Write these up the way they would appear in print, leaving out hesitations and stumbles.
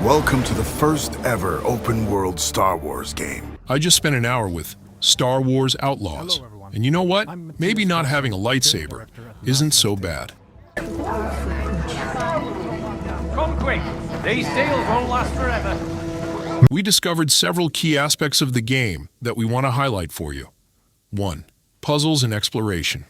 Welcome to the first ever open-world Star Wars game. I just spent an hour with Star Wars Outlaws. And you know what? Maybe not having a lightsaber isn't so bad. Come quick! These deals won't last forever. We discovered several key aspects of the game that we want to highlight for you. 1. Puzzles and exploration.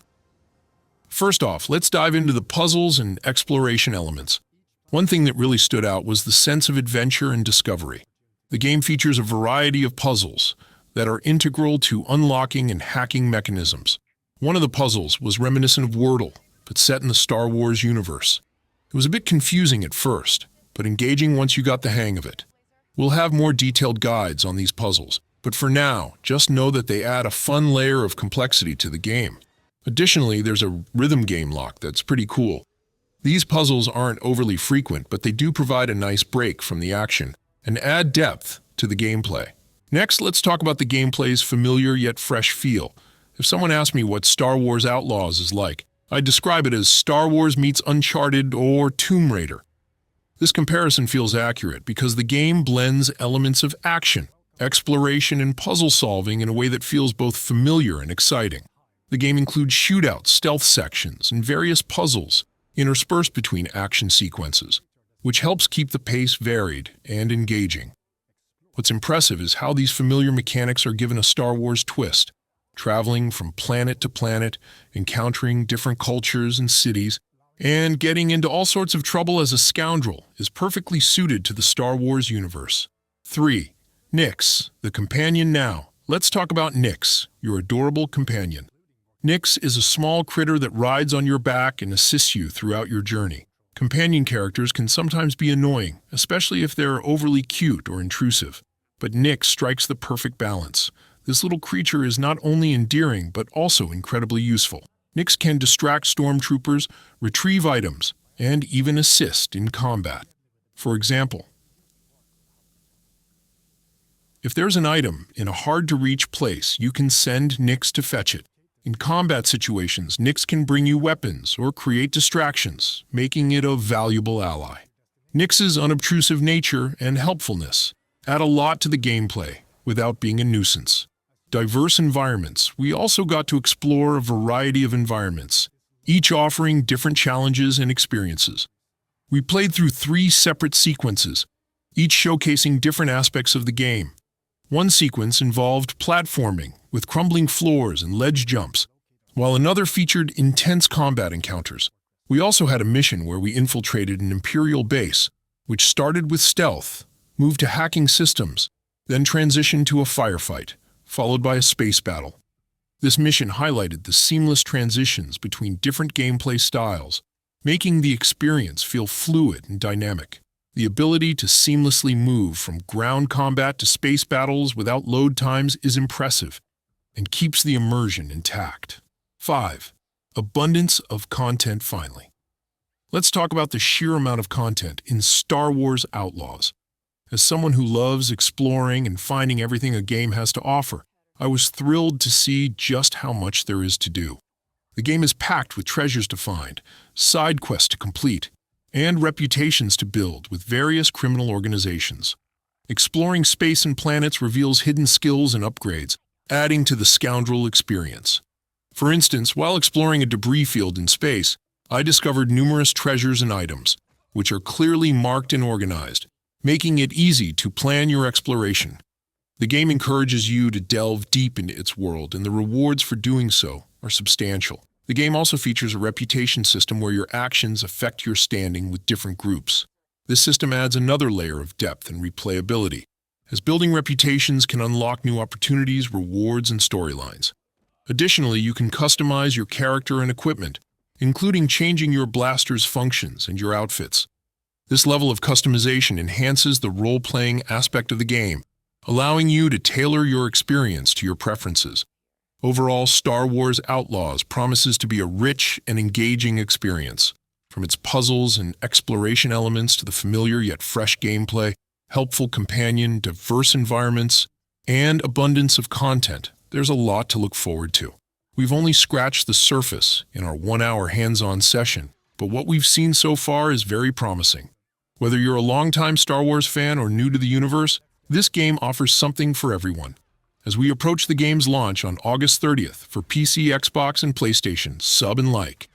First off, let's dive into the puzzles and exploration elements. One thing that really stood out was the sense of adventure and discovery. The game features a variety of puzzles that are integral to unlocking and hacking mechanisms. One of the puzzles was reminiscent of Wordle, but set in the Star Wars universe. It was a bit confusing at first, but engaging once you got the hang of it. We'll have more detailed guides on these puzzles, but for now, just know that they add a fun layer of complexity to the game. Additionally, there's a rhythm game lock that's pretty cool. These puzzles aren't overly frequent, but they do provide a nice break from the action and add depth to the gameplay. Next, let's talk about the gameplay's familiar yet fresh feel. If someone asked me what Star Wars Outlaws is like, I'd describe it as Star Wars meets Uncharted or Tomb Raider. This comparison feels accurate because the game blends elements of action, exploration, and puzzle solving in a way that feels both familiar and exciting. The game includes shootouts, stealth sections, and various puzzles interspersed between action sequences, which helps keep the pace varied and engaging. What's impressive is how these familiar mechanics are given a Star Wars twist, traveling from planet to planet, encountering different cultures and cities, and getting into all sorts of trouble as a scoundrel is perfectly suited to the Star Wars universe. 3. Nix, the companion now. Let's talk about Nix, your adorable companion. Nix is a small critter that rides on your back and assists you throughout your journey. Companion characters can sometimes be annoying, especially if they're overly cute or intrusive. But Nix strikes the perfect balance. This little creature is not only endearing, but also incredibly useful. Nix can distract stormtroopers, retrieve items, and even assist in combat. For example, if there's an item in a hard-to-reach place, you can send Nix to fetch it. In combat situations, Nix can bring you weapons or create distractions, making it a valuable ally. Nix's unobtrusive nature and helpfulness add a lot to the gameplay without being a nuisance. Diverse environments. We also got to explore a variety of environments, each offering different challenges and experiences. We played through 3 separate sequences, each showcasing different aspects of the game. One sequence involved platforming with crumbling floors and ledge jumps, while another featured intense combat encounters. We also had a mission where we infiltrated an Imperial base, which started with stealth, moved to hacking systems, then transitioned to a firefight, followed by a space battle. This mission highlighted the seamless transitions between different gameplay styles, making the experience feel fluid and dynamic. The ability to seamlessly move from ground combat to space battles without load times is impressive and keeps the immersion intact. 5. Abundance of content finally. Let's talk about the sheer amount of content in Star Wars Outlaws. As someone who loves exploring and finding everything a game has to offer, I was thrilled to see just how much there is to do. The game is packed with treasures to find, side quests to complete, and reputations to build with various criminal organizations. Exploring space and planets reveals hidden skills and upgrades, adding to the scoundrel experience. For instance, while exploring a debris field in space, I discovered numerous treasures and items, which are clearly marked and organized, making it easy to plan your exploration. The game encourages you to delve deep into its world, and the rewards for doing so are substantial. The game also features a reputation system where your actions affect your standing with different groups. This system adds another layer of depth and replayability, as building reputations can unlock new opportunities, rewards, and storylines. Additionally, you can customize your character and equipment, including changing your blaster's functions and your outfits. This level of customization enhances the role-playing aspect of the game, allowing you to tailor your experience to your preferences. Overall, Star Wars Outlaws promises to be a rich and engaging experience. From its puzzles and exploration elements to the familiar yet fresh gameplay, helpful companion, diverse environments, and abundance of content, there's a lot to look forward to. We've only scratched the surface in our 1-hour hands-on session, but what we've seen so far is very promising. Whether you're a longtime Star Wars fan or new to the universe, this game offers something for everyone. As we approach the game's launch on August 30th for PC, Xbox, and PlayStation, sub and like.